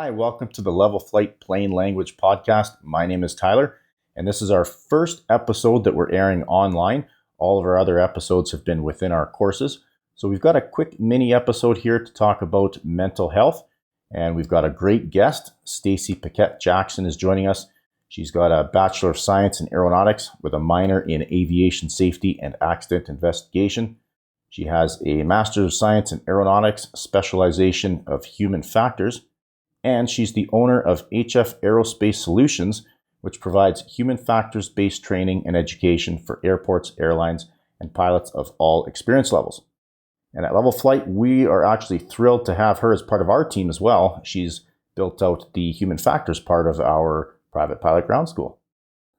Hi, welcome to the Level Flight Plain Language Podcast. My name is Tyler, and this is our first episode that we're airing online. All of our other episodes have been within our courses. So we've got a quick mini episode here to talk about mental health, and we've got a great guest. Stacey Paquette Jackson is joining us. She's got a Bachelor of Science in Aeronautics with a minor in Aviation Safety and Accident Investigation. She has a Master of Science in Aeronautics, specialization of Human Factors, and she's the owner of HF Aero Solutions, which provides human factors-based training and education for airports, airlines, and pilots of all experience levels. And at Level Flight, we are actually thrilled to have her as part of our team as well. She's built out the human factors part of our private pilot ground school.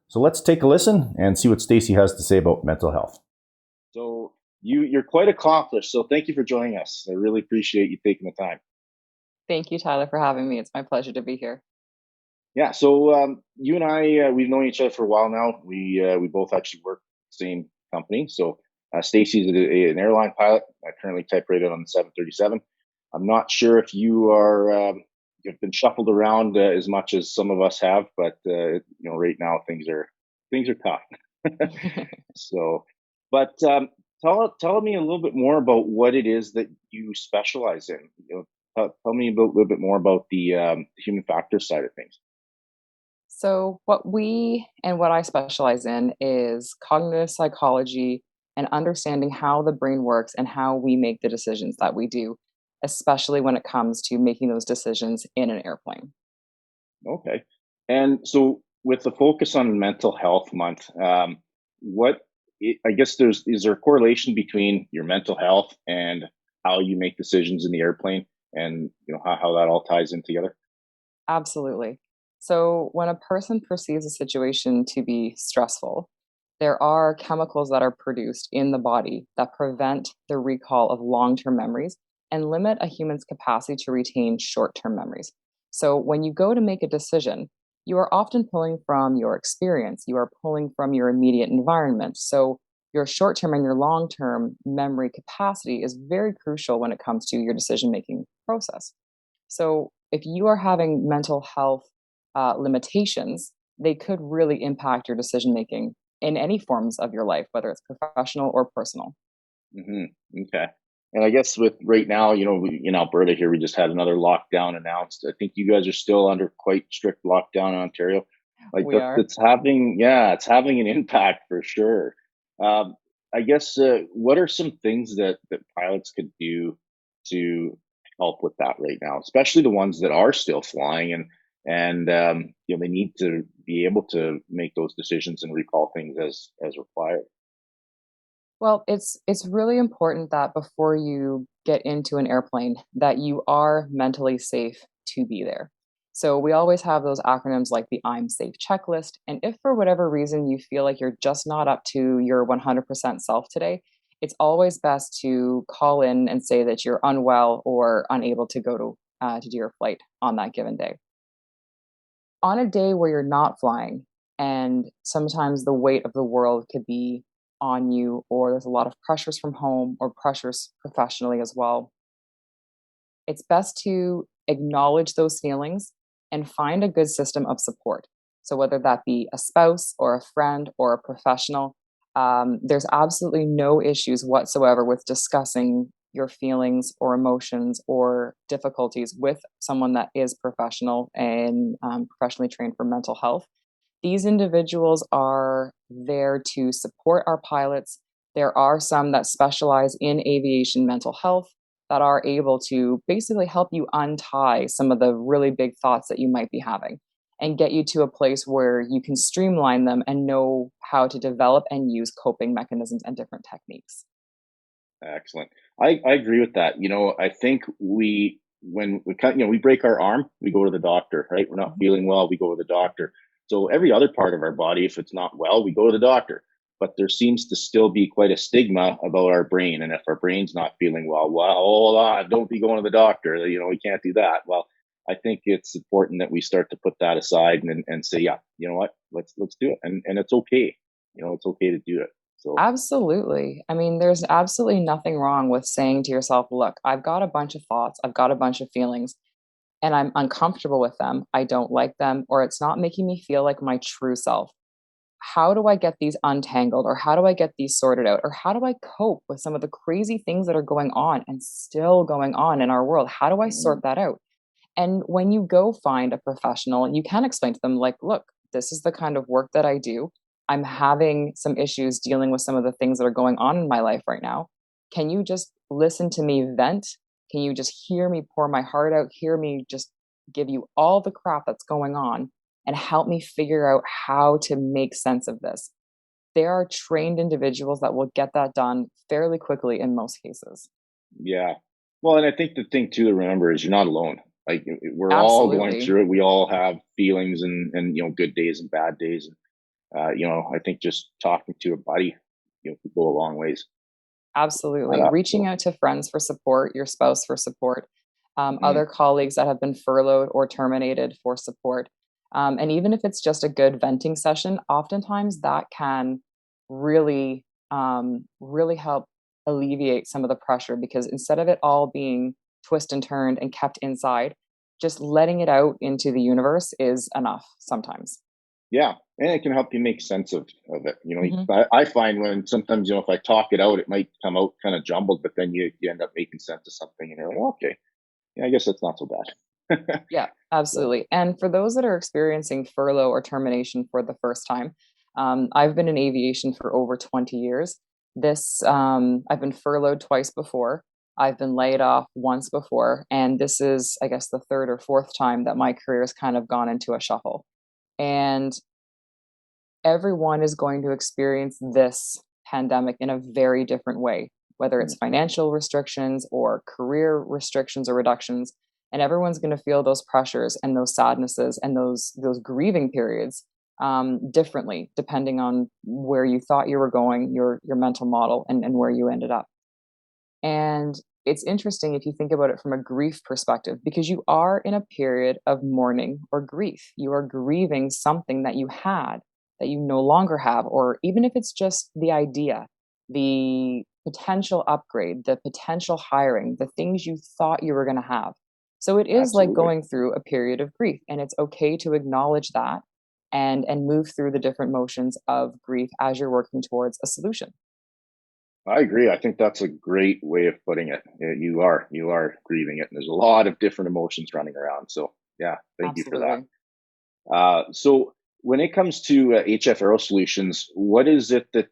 So let's take a listen and see what Stacey has to say about mental health. So you're quite accomplished. So thank you for joining us. I really appreciate you taking the time. Thank you, Tyler, for having me. It's my pleasure to be here. Yeah. So you and I, we've known each other for a while now. We both actually work the same company. So Stacey's an airline pilot, currently type rated on the 737. I'm not sure if you've been shuffled around as much as some of us have, but right now things are tough. So, but tell me a little bit more about what it is that you specialize in. Tell me a little bit more about the human factors side of things. So, what I specialize in is cognitive psychology and understanding how the brain works and how we make the decisions that we do, especially when it comes to making those decisions in an airplane. Okay. And so, with the focus on Mental Health Month, I guess is there a correlation between your mental health and how you make decisions in the airplane, and how that all ties in together? Absolutely. So, when a person perceives a situation to be stressful, there are chemicals that are produced in the body that prevent the recall of long term memories and limit a human's capacity to retain short term memories. So, when you go to make a decision, you are often pulling from your experience, you are pulling from your immediate environment. So, your short term and your long term memory capacity is very crucial when it comes to your decision making process. So, if you are having mental health limitations, they could really impact your decision making in any forms of your life, whether it's professional or personal. hmm Okay. And I guess with right now, in Alberta here, we just had another lockdown announced. I think you guys are still under quite strict lockdown in Ontario. Like We are. it's having an impact for sure. Um, I guess what are some things that pilots could do to help with that right now, especially the ones that are still flying and they need to be able to make those decisions and recall things as required. Well, it's really important that before you get into an airplane that you are mentally safe to be there. So we always have those acronyms like the I'm safe checklist. And if for whatever reason you feel like you're just not up to your 100% self today, it's always best to call in and say that you're unwell or unable to go to do your flight on that given day. On a day where you're not flying, and sometimes the weight of the world could be on you, or there's a lot of pressures from home or pressures professionally as well, it's best to acknowledge those feelings and find a good system of support. So, whether that be a spouse or a friend or a professional, there's absolutely no issues whatsoever with discussing your feelings or emotions or difficulties with someone that is professional and professionally trained for mental health. These individuals are there to support our pilots. There are some that specialize in aviation mental health that are able to basically help you untie some of the really big thoughts that you might be having and get you to a place where you can streamline them and know how to develop and use coping mechanisms and different techniques. Excellent. I agree with that. I think when we break our arm, we go to the doctor, right? We're not feeling well, we go to the doctor. So every other part of our body, if it's not well, we go to the doctor. But there seems to still be quite a stigma about our brain. And if our brain's not feeling well, hold on, don't be going to the doctor. We can't do that. Well, I think it's important that we start to put that aside and say, yeah, you know what, let's do it. And it's okay. It's okay to do it. So Absolutely. I mean, there's absolutely nothing wrong with saying to yourself, look, I've got a bunch of thoughts, I've got a bunch of feelings, and I'm uncomfortable with them, I don't like them, or it's not making me feel like my true self. How do I get these untangled, or how do I get these sorted out, or how do I cope with some of the crazy things that are going on and still going on in our world? How do I Mhm. sort that out? And when you go find a professional, you can explain to them, like, look, this is the kind of work that I do. I'm having some issues dealing with some of the things that are going on in my life right now. Can you just listen to me vent? Can you just hear me pour my heart out? Hear me just give you all the crap that's going on and help me figure out how to make sense of this. There are trained individuals that will get that done fairly quickly in most cases. Yeah. Well, and I think the thing too to remember is you're not alone. Like we're all going Absolutely. through it. We all have feelings and good days and bad days. And I think just talking to a buddy, could go a long ways. That Absolutely. up. Reaching So out to friends for support, your spouse for support, mhm. other colleagues that have been furloughed or terminated for support. And even if it's just a good venting session, oftentimes that can really, really help alleviate some of the pressure, because instead of it all being twist and turned and kept inside, just letting it out into the universe is enough sometimes. Yeah, and it can help you make sense of it. Hmm. I find when sometimes if I talk it out, it might come out kind of jumbled, but then you end up making sense of something, and you're like, "Oh, okay, yeah, I guess that's not so bad." Yeah, So, absolutely. And for those that are experiencing furlough or termination for the first time, I've been in aviation for over 20 years. I've been furloughed twice before. I've been laid off once before. And this is, I guess, the third or fourth time that my career has kind of gone into a shuffle. And everyone is going to experience this pandemic in a very different way, whether it's mhm. financial restrictions or career restrictions or reductions. And everyone's going to feel those pressures and those sadnesses and those grieving periods differently, depending on where you thought you were going, your mental model, and where you ended up. And it's interesting if you think about it from a grief perspective, because you are in a period of mourning or grief. You are grieving something that you had that you no longer have, or even if it's just the idea, the potential upgrade, the potential hiring, the things you thought you were going to have. So it is like Absolutely. going through a period of grief, and it's okay to acknowledge that and move through the different motions of grief as you're working towards a solution. I agree. I think that's a great way of putting it. You are grieving it, and there's a lot of different emotions running around. So, yeah, thank you for that. Absolutely. So when it comes to HF Aero Solutions, what is it that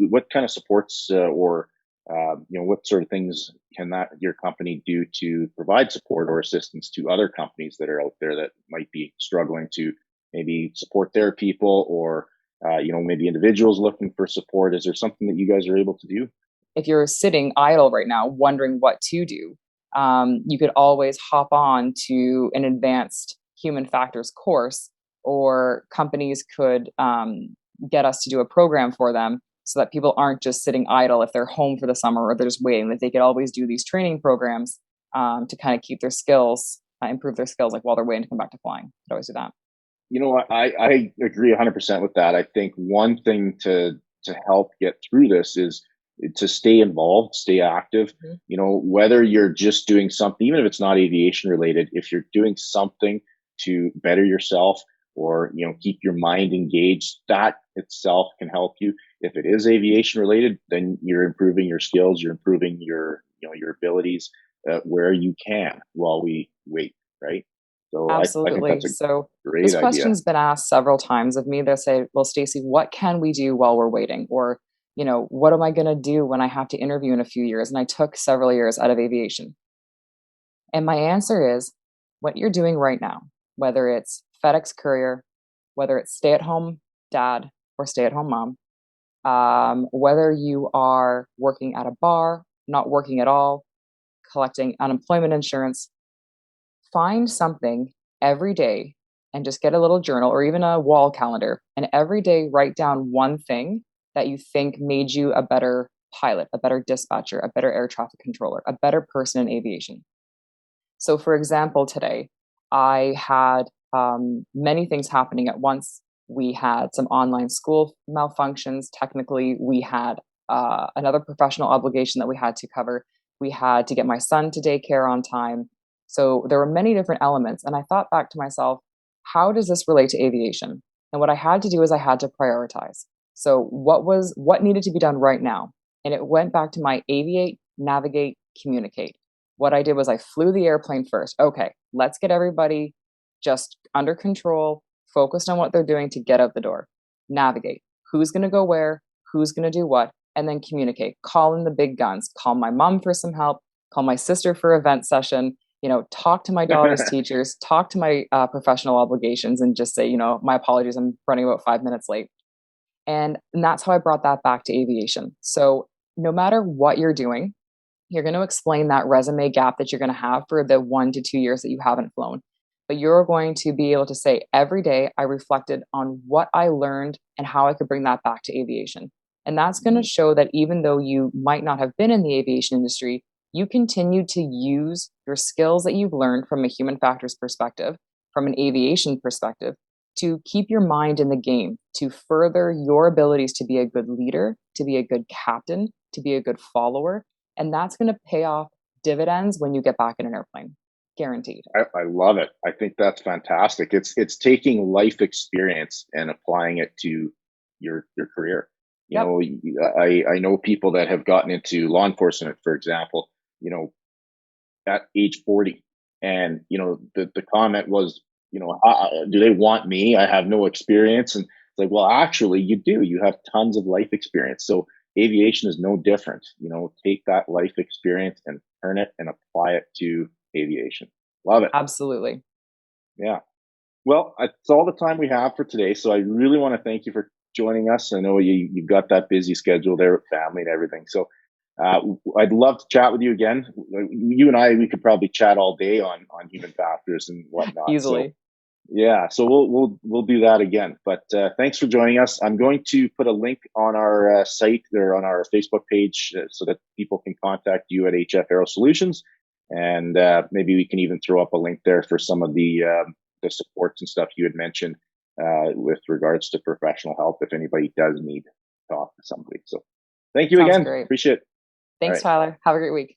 what kind of supports or what sort of things can that your company do to provide support or assistance to other companies that are out there that might be struggling to maybe support their people or maybe individuals looking for support? Is there something that you guys are able to do? If you're sitting idle right now wondering what to do, you could always hop on to an advanced human factors course, or companies could get us to do a program for them so that people aren't just sitting idle if they're home for the summer or they're just waiting, that they could always do these training programs to kind of keep their skills, improve their skills, like while they're waiting to come back to flying. Could always do that. You know what? I agree 100% with that. I think one thing to help get through this is to stay involved, stay active. Mhm. Whether you're just doing something, even if it's not aviation related, if you're doing something to better yourself or keep your mind engaged, that itself can help you. If it is aviation related, then you're improving your skills, you're improving your abilities where you can while we wait, right? So I think Absolutely. that's a So great this idea. question's been asked several times of me. They say, "Well, Stacey, what can we do while we're waiting?" Or, "What am I going to do when I have to interview in a few years?" And I took several years out of aviation. And my answer is, what you're doing right now, whether it's FedEx courier, whether it's stay-at-home dad or stay-at-home mom, whether you are working at a bar, not working at all, collecting unemployment insurance, find something every day and just get a little journal or even a wall calendar, and every day write down one thing that you think made you a better pilot, a better dispatcher, a better air traffic controller, a better person in aviation. So, for example, today I had many things happening at once. We had some online school malfunctions. Technically, we had another professional obligation that we had to cover. We had to get my son to daycare on time. So there were many different elements. And I thought back to myself, how does this relate to aviation? And what I had to do is I had to prioritize. So what needed to be done right now? And it went back to my aviate, navigate, communicate. What I did was I flew the airplane first. Okay, let's get everybody just under control, focused on what they're doing to get out the door. Navigate. Who's going to go where? Who's going to do what? And then communicate. Call in the big guns. Call my mom for some help. Call my sister for event session. Talk to my daughter's teachers. Talk to my professional obligations, and just say, my apologies. I'm running about 5 minutes late. And that's how I brought that back to aviation. So no matter what you're doing, you're going to explain that resume gap that you're going to have for the 1 to 2 years that you haven't flown. But you're going to be able to say, every day I reflected on what I learned and how I could bring that back to aviation. And that's going to show that even though you might not have been in the aviation industry, you continue to use your skills that you've learned from a human factors perspective, from an aviation perspective, to keep your mind in the game, to further your abilities to be a good leader, to be a good captain, to be a good follower. And that's going to pay off dividends when you get back in an airplane. Guaranteed. I love it. I think that's fantastic. It's taking life experience and applying it to your career. Yep. I know people that have gotten into law enforcement, for example, at age 40, and the comment was, do they want me? I have no experience. And it's like, well, actually you do. You have tons of life experience. So aviation is no different. Take that life experience and turn it and apply it to aviation. Love it. Absolutely. Yeah. Well, that's all the time we have for today. So I really want to thank you for joining us. I know you've got that busy schedule there with family and everything. So I'd love to chat with you again. You and we could probably chat all day on human factors and whatnot. Easily. So, yeah. So we'll do that again. But thanks for joining us. I'm going to put a link on our site or on our Facebook page so that people can contact you at HF Aero Solutions. And maybe we can even throw up a link there for some of the supports and stuff you had mentioned with regards to professional help if anybody does need to talk to somebody. So thank you Sounds again. great. Appreciate it. Thanks, Tyler. Have a great week.